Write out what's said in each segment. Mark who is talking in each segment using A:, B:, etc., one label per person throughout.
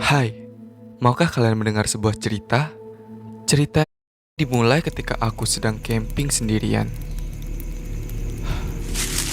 A: Hai, maukah kalian mendengar sebuah cerita? Cerita dimulai ketika aku sedang camping sendirian.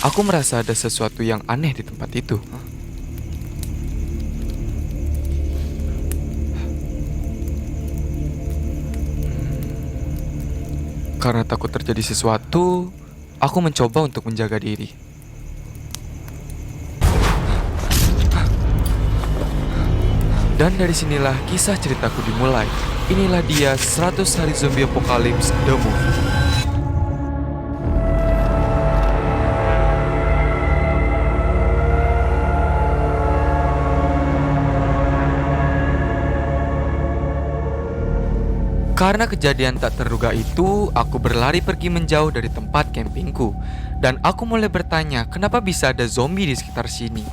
A: Aku merasa ada sesuatu yang aneh di tempat itu. Karena takut terjadi sesuatu, aku mencoba untuk menjaga diri. Dan dari sinilah kisah ceritaku dimulai. Inilah dia 100 hari zombie apocalypse The Movie. Karena kejadian tak terduga itu, aku berlari pergi menjauh dari tempat campingku. Dan aku mulai bertanya, kenapa bisa ada zombie di sekitar sini?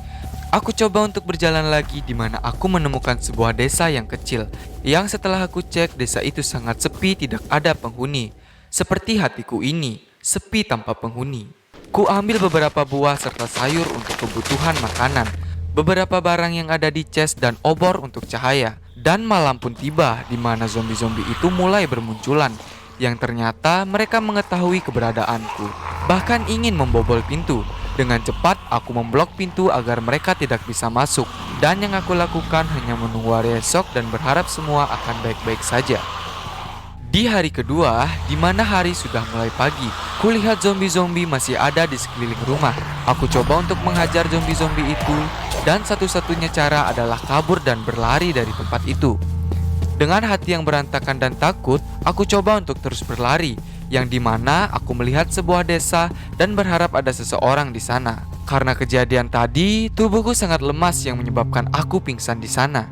A: Aku coba untuk berjalan lagi di mana aku menemukan sebuah desa yang kecil. Yang setelah aku cek, desa itu sangat sepi, tidak ada penghuni. Seperti hatiku ini, sepi tanpa penghuni. Ku ambil beberapa buah serta sayur untuk kebutuhan makanan. Beberapa barang yang ada di chest dan obor untuk cahaya. Dan malam pun tiba di mana zombie-zombie itu mulai bermunculan. Yang ternyata mereka mengetahui keberadaanku. Bahkan ingin membobol pintu. Dengan cepat aku memblok pintu agar mereka tidak bisa masuk. Dan yang aku lakukan hanya menunggu hari esok dan berharap semua akan baik-baik saja. Di hari kedua, di mana hari sudah mulai pagi, kulihat zombie-zombie masih ada di sekeliling rumah. Aku coba untuk menghajar zombie-zombie itu, dan satu-satunya cara adalah kabur dan berlari dari tempat itu. Dengan hati yang berantakan dan takut, aku coba untuk terus berlari, yang dimana aku melihat sebuah desa dan berharap ada seseorang di sana. Karena kejadian tadi, tubuhku sangat lemas yang menyebabkan aku pingsan di sana.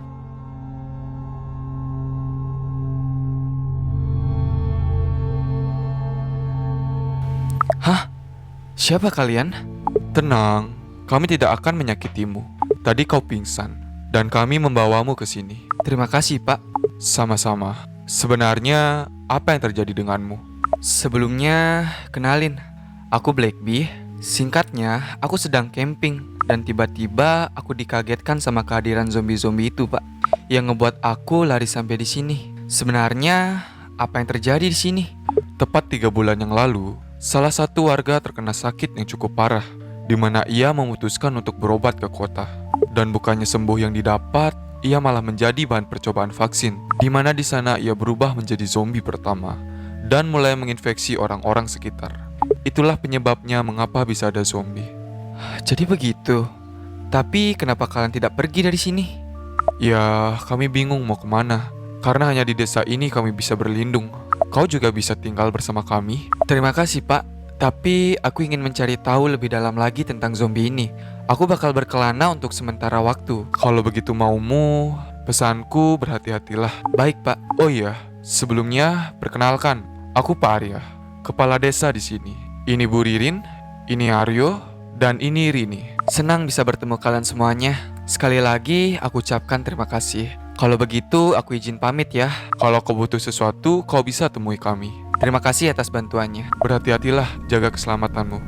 A: Hah? Siapa kalian? Tenang, kami tidak akan menyakitimu. Tadi kau pingsan, dan kami membawamu ke sini. Terima kasih, Pak. Sama-sama. Sebenarnya, apa yang terjadi denganmu? Sebelumnya, kenalin, aku Blackbee. Singkatnya, aku sedang camping, dan tiba-tiba aku dikagetkan sama kehadiran zombie-zombie itu, Pak. Yang ngebuat aku lari sampai di sini. Sebenarnya, apa yang terjadi di sini? Tepat 3 bulan yang lalu, salah satu warga terkena sakit yang cukup parah, di mana ia memutuskan untuk berobat ke kota. Dan bukannya sembuh yang didapat, ia malah menjadi bahan percobaan vaksin, di mana di sana ia berubah menjadi zombie pertama dan mulai menginfeksi orang-orang sekitar. Itulah penyebabnya mengapa bisa ada zombie. Jadi begitu. Tapi kenapa kalian tidak pergi dari sini? Ya, kami bingung mau kemana. Karena hanya di desa ini kami bisa berlindung. Kau juga bisa tinggal bersama kami. Terima kasih, Pak. Tapi aku ingin mencari tahu lebih dalam lagi tentang zombie ini. Aku bakal berkelana untuk sementara waktu. Kalau begitu maumu, pesanku berhati-hatilah. Baik, Pak. Oh iya, sebelumnya perkenalkan, aku Pak Arya, kepala desa di sini. Ini Bu Ririn, ini Aryo, dan ini Rini. Senang bisa bertemu kalian semuanya. Sekali lagi aku ucapkan terima kasih. Kalau begitu aku izin pamit ya. Kalau kau butuh sesuatu, kau bisa temui kami. Terima kasih atas bantuannya. Berhati-hatilah, jaga keselamatanmu.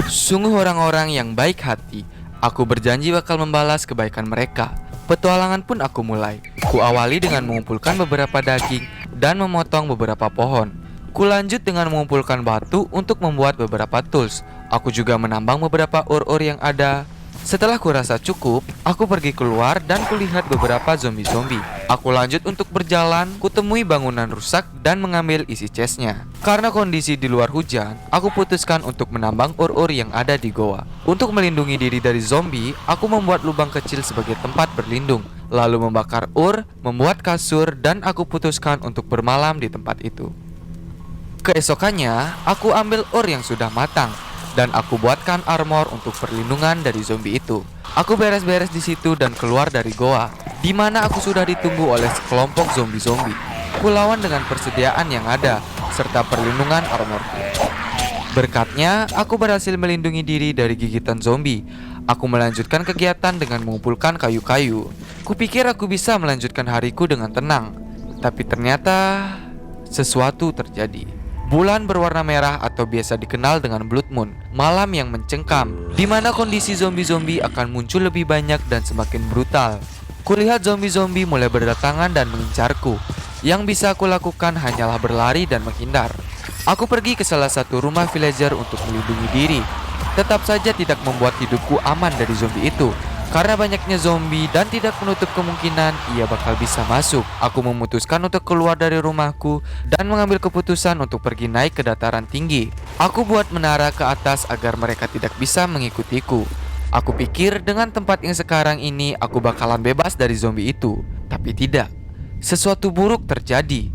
A: Sungguh orang-orang yang baik hati. Aku berjanji bakal membalas kebaikan mereka. Petualangan pun aku mulai. Ku awali dengan mengumpulkan beberapa daging dan memotong beberapa pohon. Ku lanjut dengan mengumpulkan batu untuk membuat beberapa tools. Aku juga menambang beberapa ur-ur yang ada. Setelah kurasa cukup, aku pergi keluar dan kulihat beberapa zombie-zombie. Aku lanjut untuk berjalan, kutemui bangunan rusak dan mengambil isi chestnya. Karena kondisi di luar hujan, aku putuskan untuk menambang ur-ur yang ada di goa. Untuk melindungi diri dari zombie, aku membuat lubang kecil sebagai tempat berlindung. Lalu membakar ur, membuat kasur, dan aku putuskan untuk bermalam di tempat itu. Keesokannya, aku ambil ur yang sudah matang dan aku buatkan armor untuk perlindungan dari zombie itu. Aku beres-beres di situ dan keluar dari goa, di mana aku sudah ditunggu oleh sekelompok zombie-zombie. Kulawan dengan persediaan yang ada serta perlindungan armorku. Berkatnya, aku berhasil melindungi diri dari gigitan zombie. Aku melanjutkan kegiatan dengan mengumpulkan kayu-kayu. Kupikir aku bisa melanjutkan hariku dengan tenang, tapi ternyata sesuatu terjadi. Bulan berwarna merah atau biasa dikenal dengan blood moon, malam yang mencengkam, di mana kondisi zombie-zombie akan muncul lebih banyak dan semakin brutal. Kulihat zombie-zombie mulai berdatangan dan mengincarku. Yang bisa aku lakukan hanyalah berlari dan menghindar. Aku pergi ke salah satu rumah villager untuk melindungi diri. Tetap saja tidak membuat hidupku aman dari zombie itu. Karena banyaknya zombie dan tidak menutup kemungkinan ia bakal bisa masuk. Aku memutuskan untuk keluar dari rumahku dan mengambil keputusan untuk pergi naik ke dataran tinggi. Aku buat menara ke atas agar mereka tidak bisa mengikutiku. Aku pikir dengan tempat yang sekarang ini aku bakalan bebas dari zombie itu. Tapi tidak. Sesuatu buruk terjadi.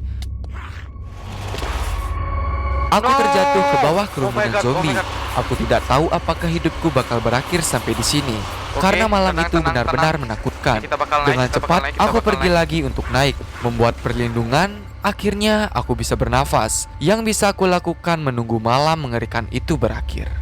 A: Aku terjatuh ke bawah kerumunan zombie. Aku tidak tahu apakah hidupku bakal berakhir sampai di sini. Karena malam itu benar-benar menakutkan. Dengan cepat aku pergi lagi untuk naik, membuat perlindungan. Akhirnya aku bisa bernafas. Yang bisa aku lakukan menunggu malam mengerikan itu berakhir.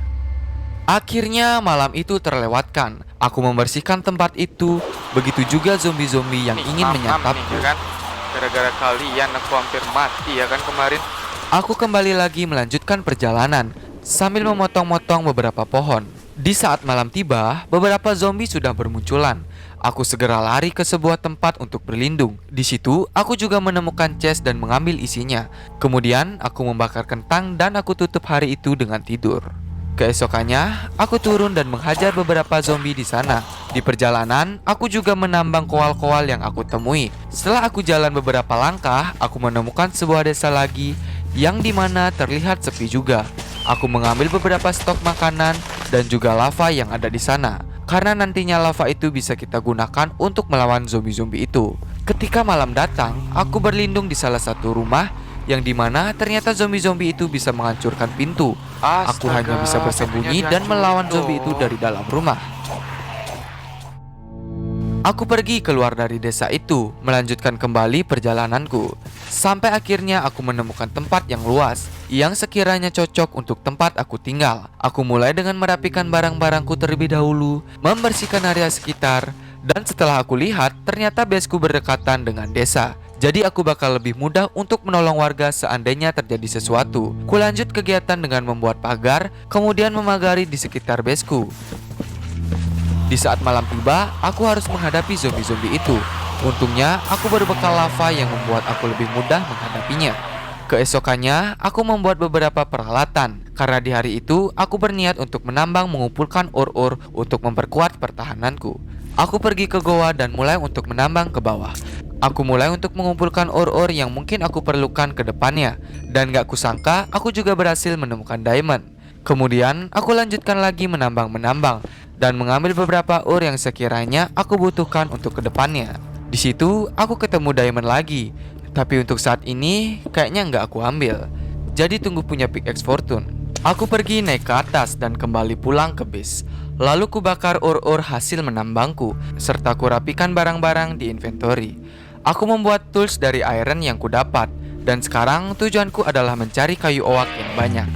A: Akhirnya malam itu terlewatkan. Aku membersihkan tempat itu. Begitu juga zombie-zombie yang ingin menyantapku.
B: Gara-gara kalian aku hampir mati ya kan kemarin.
A: Aku kembali lagi melanjutkan perjalanan sambil memotong-motong beberapa pohon. Di saat malam tiba, beberapa zombie sudah bermunculan. Aku segera lari ke sebuah tempat untuk berlindung. Di situ, aku juga menemukan chest dan mengambil isinya. Kemudian, aku membakar kentang dan aku tutup hari itu dengan tidur. Keesokannya, aku turun dan menghajar beberapa zombie di sana. Di perjalanan, aku juga menambang koal-koal yang aku temui. Setelah aku jalan beberapa langkah, aku menemukan sebuah desa lagi yang dimana terlihat sepi juga. Aku mengambil beberapa stok makanan dan juga lava yang ada di sana. Karena nantinya lava itu bisa kita gunakan untuk melawan zombie-zombie itu. Ketika malam datang, aku berlindung di salah satu rumah yang dimana ternyata zombie-zombie itu bisa menghancurkan pintu. Aku hanya bisa bersembunyi dan melawan zombie itu dari dalam rumah. Aku pergi keluar dari desa itu, melanjutkan kembali perjalananku. Sampai akhirnya aku menemukan tempat yang luas, yang sekiranya cocok untuk tempat aku tinggal. Aku mulai dengan merapikan barang-barangku terlebih dahulu, membersihkan area sekitar, dan setelah aku lihat, ternyata baseku berdekatan dengan desa. Jadi aku bakal lebih mudah untuk menolong warga seandainya terjadi sesuatu. Kulanjut kegiatan dengan membuat pagar, kemudian memagari di sekitar baseku. Di saat malam tiba, aku harus menghadapi zombie-zombie itu. Untungnya, aku berbekal lava yang membuat aku lebih mudah menghadapinya. Keesokannya, aku membuat beberapa peralatan. Karena di hari itu, aku berniat untuk menambang mengumpulkan ore-ore untuk memperkuat pertahananku. Aku pergi ke goa dan mulai untuk menambang ke bawah. Aku mulai untuk mengumpulkan ore-ore yang mungkin aku perlukan ke depannya. Dan gak kusangka, aku juga berhasil menemukan diamond. Kemudian, aku lanjutkan lagi menambang-menambang dan mengambil beberapa ore yang sekiranya aku butuhkan untuk kedepannya. Di situ aku ketemu diamond lagi, tapi untuk saat ini kayaknya nggak aku ambil. Jadi tunggu punya pickaxe fortune. Aku pergi naik ke atas dan kembali pulang ke base. Lalu ku bakar ore-ore hasil menambangku, serta ku rapikan barang-barang di inventory. Aku membuat tools dari iron yang ku dapat, dan sekarang tujuanku adalah mencari kayu oak yang banyak.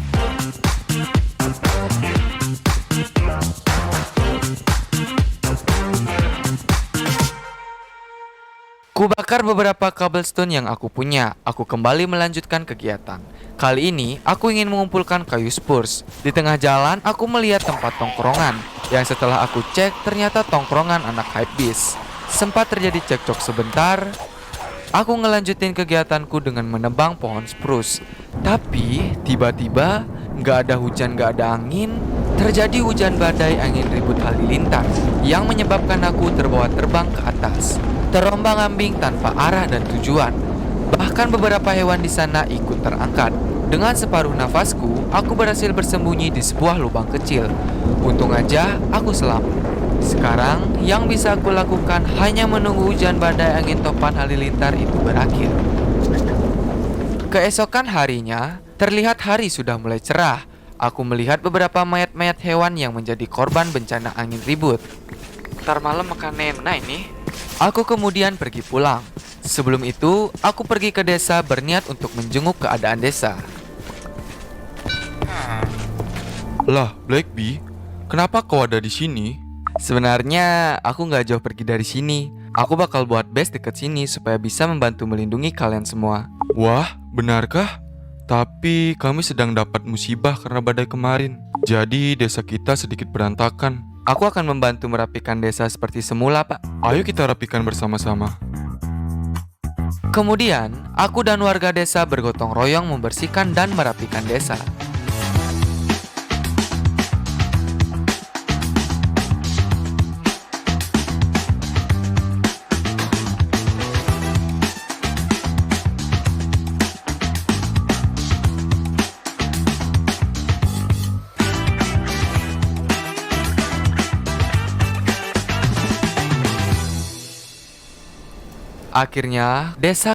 A: Ku bakar beberapa cobblestone yang aku punya. Aku kembali melanjutkan kegiatan. Kali ini, aku ingin mengumpulkan kayu spurs. Di tengah jalan, aku melihat tempat tongkrongan. Yang setelah aku cek, ternyata tongkrongan anak hypebeast. Sempat terjadi cekcok sebentar. Aku ngelanjutin kegiatanku dengan menebang pohon spruce. Tapi, tiba-tiba, nggak ada hujan, nggak ada angin. Terjadi hujan badai angin ribut halilintar yang menyebabkan aku terbawa terbang ke atas, terombang-ambing tanpa arah dan tujuan. Bahkan beberapa hewan di sana ikut terangkat. Dengan separuh nafasku, aku berhasil bersembunyi di sebuah lubang kecil. Untung aja aku selamat. Sekarang yang bisa aku lakukan hanya menunggu hujan badai angin topan halilintar itu berakhir. Keesokan harinya, terlihat hari sudah mulai cerah. Aku melihat beberapa mayat-mayat hewan yang menjadi korban bencana angin ribut.
B: Ntar malam makan enak ini.
A: Aku kemudian pergi pulang. Sebelum itu, aku pergi ke desa berniat untuk menjenguk keadaan desa.
C: Lah, Black Bee, kenapa kau ada di sini?
A: Sebenarnya, aku nggak jauh pergi dari sini. Aku bakal buat base dekat sini supaya bisa membantu melindungi kalian semua.
C: Wah, benarkah? Tapi kami sedang dapat musibah karena badai kemarin. Jadi desa kita sedikit berantakan.
B: Aku akan membantu merapikan desa seperti semula, Pak.
C: Ayo kita rapikan bersama-sama.
B: Kemudian, aku dan warga desa bergotong royong membersihkan dan merapikan desa. Akhirnya, desa